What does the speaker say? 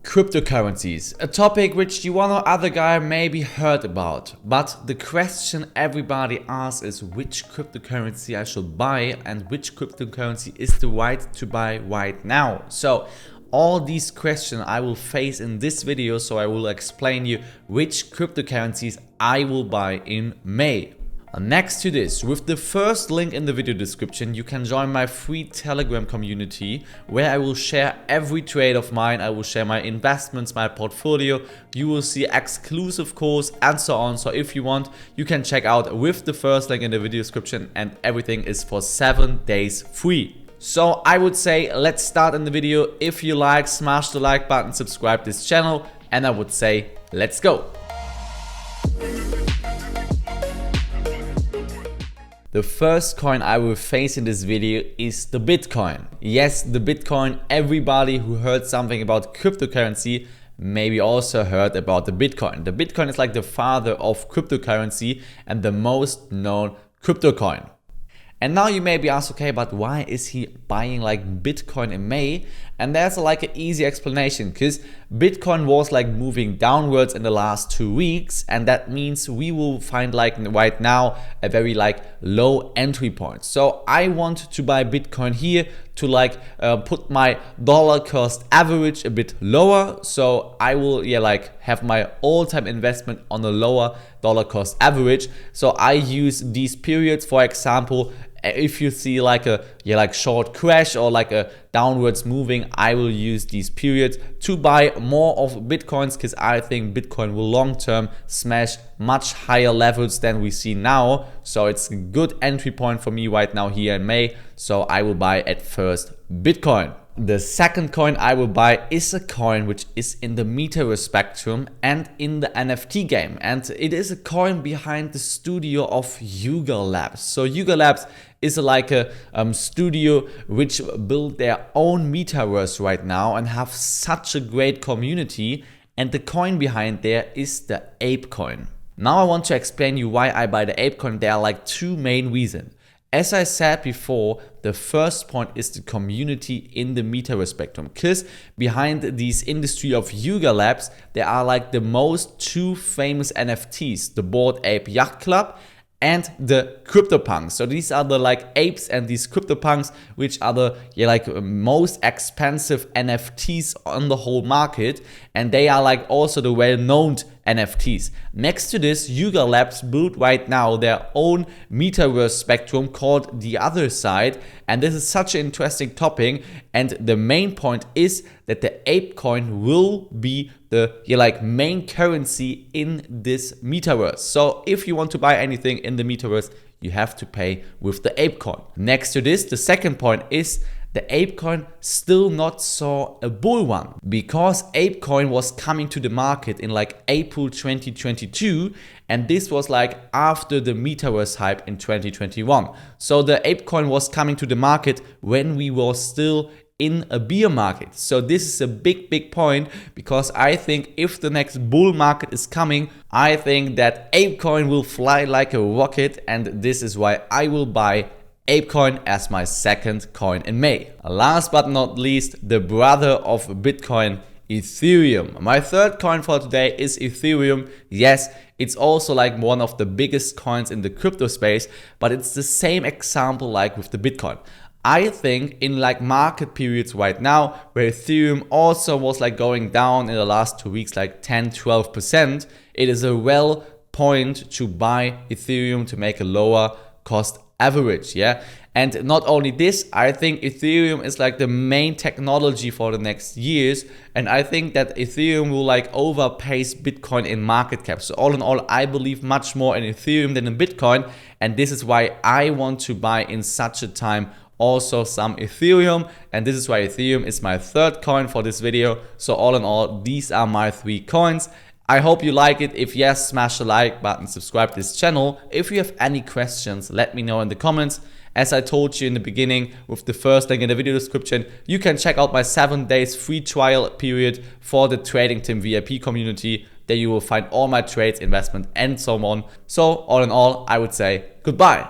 Cryptocurrencies, a topic which you one or other guy maybe heard about, but the question everybody asks is which cryptocurrency I should buy and which cryptocurrency is the right to buy right now. So all these questions I will face in this video, so I will explain you which cryptocurrencies I will buy in May. Next to this, with the first link in the video description, you can join my free Telegram community where I will share every trade of mine. I will share my investments, my portfolio. You will see exclusive calls and so on. So if you want, you can check out with the first link in the video description, and everything is for 7 days free. So I would say let's start in the video. If you like, smash the like button, subscribe this channel, and I would say let's go. The first coin I will face in this video is the Bitcoin. Yes, the Bitcoin. Everybody who heard something about cryptocurrency maybe also heard about the Bitcoin. The Bitcoin is like the father of cryptocurrency and the most known crypto coin. And now you may be asked, okay, but why is he buying like Bitcoin in May? And there's like an easy explanation, because Bitcoin was like moving downwards in the last 2 weeks, and that means we will find like right now a very like low entry point. So I want to buy Bitcoin here to like put my dollar cost average a bit lower. So I will like have my all-time investment on a lower dollar cost average. So I use these periods, for example, if you see like a short crash or like a downwards moving, I will use these periods to buy more of Bitcoins, because I think Bitcoin will long term smash much higher levels than we see now. So it's a good entry point for me right now here in May. So I will buy at first Bitcoin. The second coin I will buy is a coin which is in the metaverse spectrum and in the NFT game, and it is a coin behind the studio of Yuga Labs. So Yuga Labs is like a studio which built their own metaverse right now and have such a great community, and the coin behind there is the Ape coin. Now I want to explain you why I buy the Ape coin. There are like two main reasons. As I said before, the first point is the community in the metaverse spectrum, because behind this industry of Yuga Labs, there are like the most two famous NFTs, the Bored Ape Yacht Club and the CryptoPunks. So these are the like apes and these CryptoPunks, which are the most expensive NFTs on the whole market, and they are like also the well-known NFTs. Next to this, Yuga Labs built right now their own metaverse spectrum called The Other Side, and this is such an interesting topic. And the main point is that the Ape coin will be the main currency in this metaverse. So if you want to buy anything in the metaverse, you have to pay with the Ape coin. Next to this, the second point is the Ape coin still not saw a bull run, because Ape coin was coming to the market in like April 2022, and this was like after the metaverse hype in 2021. So the Ape coin was coming to the market when we were still in a bear market. So this is a big point, because I think if the next bull market is coming, I think that Ape coin will fly like a rocket, and this is why I will buy Apecoin as my second coin in May. Last but not least, the brother of Bitcoin, Ethereum. My third coin for today is Ethereum. Yes, it's also like one of the biggest coins in the crypto space, but it's the same example like with the Bitcoin. I think in like market periods right now, where Ethereum also was like going down in the last 2 weeks, like 10-12%, it is a well point to buy Ethereum to make a lower cost average. And not only this, I think Ethereum is like the main technology for the next years, and I think that Ethereum will like overpace Bitcoin in market cap. So all in all, I believe much more in Ethereum than in Bitcoin, and this is why I want to buy in such a time also some Ethereum, and this is why Ethereum is my third coin for this video. So all in all, these are my 3 coins. I hope you like it. If yes, smash the like button, subscribe to this channel. If you have any questions, let me know in the comments. As I told you in the beginning, with the first link in the video description, you can check out my 7 days free trial period for the Trading Team VIP community. There you will find all my trades, investment, and so on. So all in all, I would say goodbye.